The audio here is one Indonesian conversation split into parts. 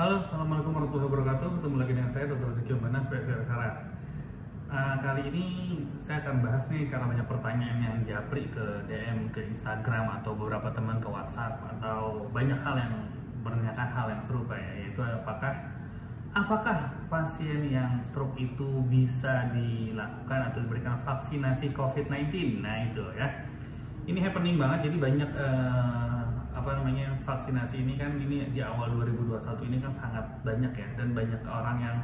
Halo, Assalamualaikum warahmatullahi wabarakatuh. Ketemu lagi dengan saya, Dr. Zeki Umbana, spesialis saraf. Kali ini saya akan bahas nih, karena banyak pertanyaan yang japri ke DM, ke Instagram, atau beberapa teman ke WhatsApp, atau banyak hal yang menanyakan hal yang serupa ya, yaitu apakah pasien yang stroke itu bisa dilakukan atau diberikan vaksinasi COVID-19? Nah itu ya, ini happening banget, jadi banyak vaksinasi ini kan, ini di awal 2021 ini kan sangat banyak ya, dan banyak orang yang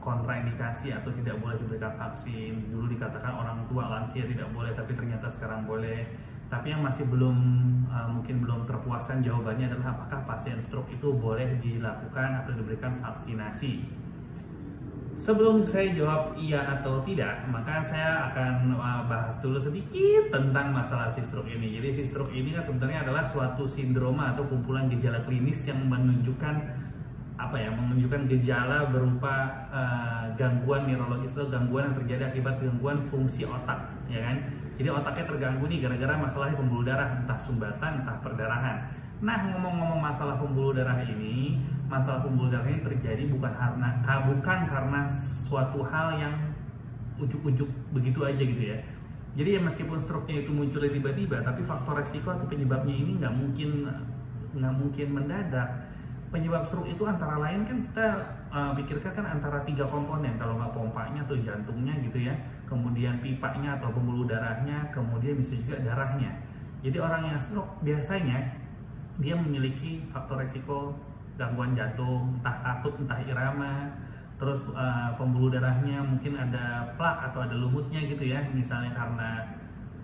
kontraindikasi atau tidak boleh diberikan vaksin. Dulu dikatakan orang tua lansia tidak boleh, tapi ternyata sekarang boleh. Tapi yang masih mungkin belum terpuaskan jawabannya adalah apakah pasien stroke itu boleh dilakukan atau diberikan vaksinasi. Sebelum saya jawab iya atau tidak, maka saya akan bahas dulu sedikit tentang masalah si stroke ini. Jadi si stroke ini kan sebenarnya adalah suatu sindroma atau kumpulan gejala klinis yang menunjukkan gejala berupa gangguan neurologis atau gangguan yang terjadi akibat gangguan fungsi otak, ya kan? Jadi otaknya terganggu nih gara-gara masalah pembuluh darah, entah sumbatan, entah perdarahan. Nah, ngomong-ngomong masalah pembuluh darah ini terjadi bukan karena suatu hal yang ujuk-ujuk begitu aja gitu ya. Jadi ya meskipun stroke-nya itu muncul tiba-tiba, tapi faktor resiko atau penyebabnya ini nggak mungkin mendadak. Penyebab stroke itu antara lain kan kita pikirkan kan antara 3 komponen, kalau nggak pompanya atau jantungnya gitu ya, kemudian pipanya atau pembuluh darahnya, kemudian bisa juga darahnya. Jadi orang yang stroke biasanya dia memiliki faktor resiko gangguan jantung, entah katup, entah irama, terus pembuluh darahnya mungkin ada plak atau ada lumutnya gitu ya, misalnya karena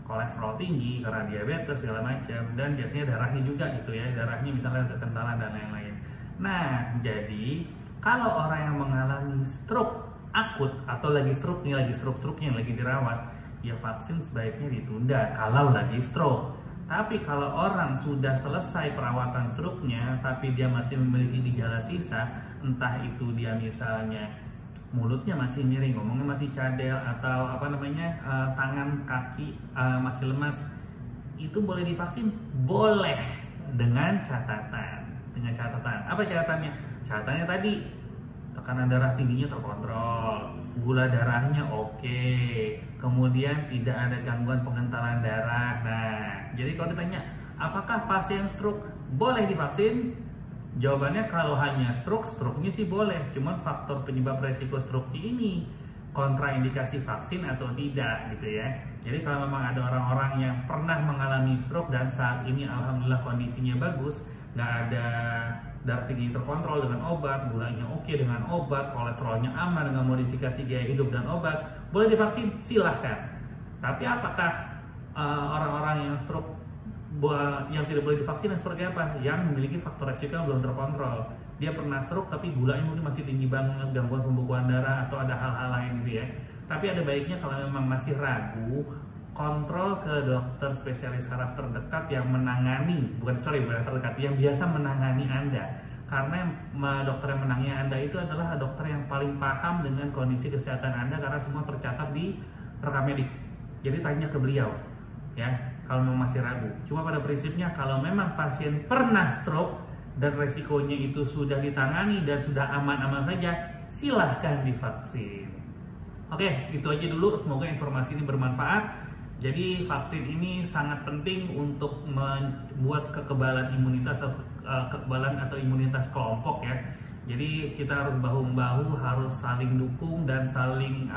kolesterol tinggi, karena diabetes segala macam, dan biasanya darahnya juga gitu ya, darahnya misalnya kekentalan dan lain-lain. Nah, jadi kalau orang yang mengalami stroke akut atau lagi stroke-nya yang lagi dirawat, ya vaksin sebaiknya ditunda kalau lagi stroke. Tapi kalau orang sudah selesai perawatan stroke-nya, tapi dia masih memiliki gejala sisa, entah itu dia misalnya mulutnya masih miring, ngomongnya masih cadel, atau tangan kaki masih lemas, itu boleh divaksin? Boleh, dengan catatan. Apa catatannya? Catatannya tadi, tekanan darah tingginya terkontrol, gula darahnya oke, kemudian tidak ada gangguan pengentalan darah. Nah, jadi kalau ditanya apakah pasien stroke boleh divaksin, jawabannya kalau hanya stroke-nya sih boleh, cuman faktor penyebab resiko stroke ini kontraindikasi vaksin atau tidak gitu ya. Jadi kalau memang ada orang-orang yang pernah mengalami stroke dan saat ini alhamdulillah kondisinya bagus, nggak ada darah tinggi terkontrol dengan obat, gulanya oke dengan obat, kolesterolnya aman dengan modifikasi gaya hidup dan obat, boleh divaksin? Silahkan. Tapi apakah orang-orang yang stroke yang tidak boleh divaksin yang seperti apa? Yang memiliki faktor resiko yang belum terkontrol. Dia pernah stroke tapi gulanya mungkin masih tinggi banget, gangguan pembekuan darah atau ada hal-hal lain gitu ya. Tapi ada baiknya kalau memang masih ragu, kontrol ke dokter spesialis saraf terdekat yang yang biasa menangani Anda. Karena dokter yang menangani Anda itu adalah dokter yang paling paham dengan kondisi kesehatan Anda, karena semua tercatat di rekam medik. Jadi tanya ke beliau ya, kalau memang masih ragu. Cuma pada prinsipnya kalau memang pasien pernah stroke dan resikonya itu sudah ditangani dan sudah aman-aman saja, silahkan divaksin. Oke, itu aja dulu. Semoga informasi ini bermanfaat. Jadi vaksin ini sangat penting untuk membuat kekebalan imunitas atau imunitas kelompok ya. Jadi kita harus bahu-membahu, harus saling dukung dan saling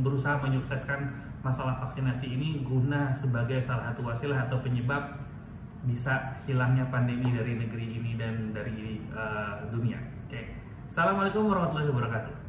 berusaha menyukseskan masalah vaksinasi ini guna sebagai salah satu wasilah atau penyebab bisa hilangnya pandemi dari negeri ini dan dari dunia. Oke. Assalamualaikum warahmatullahi wabarakatuh.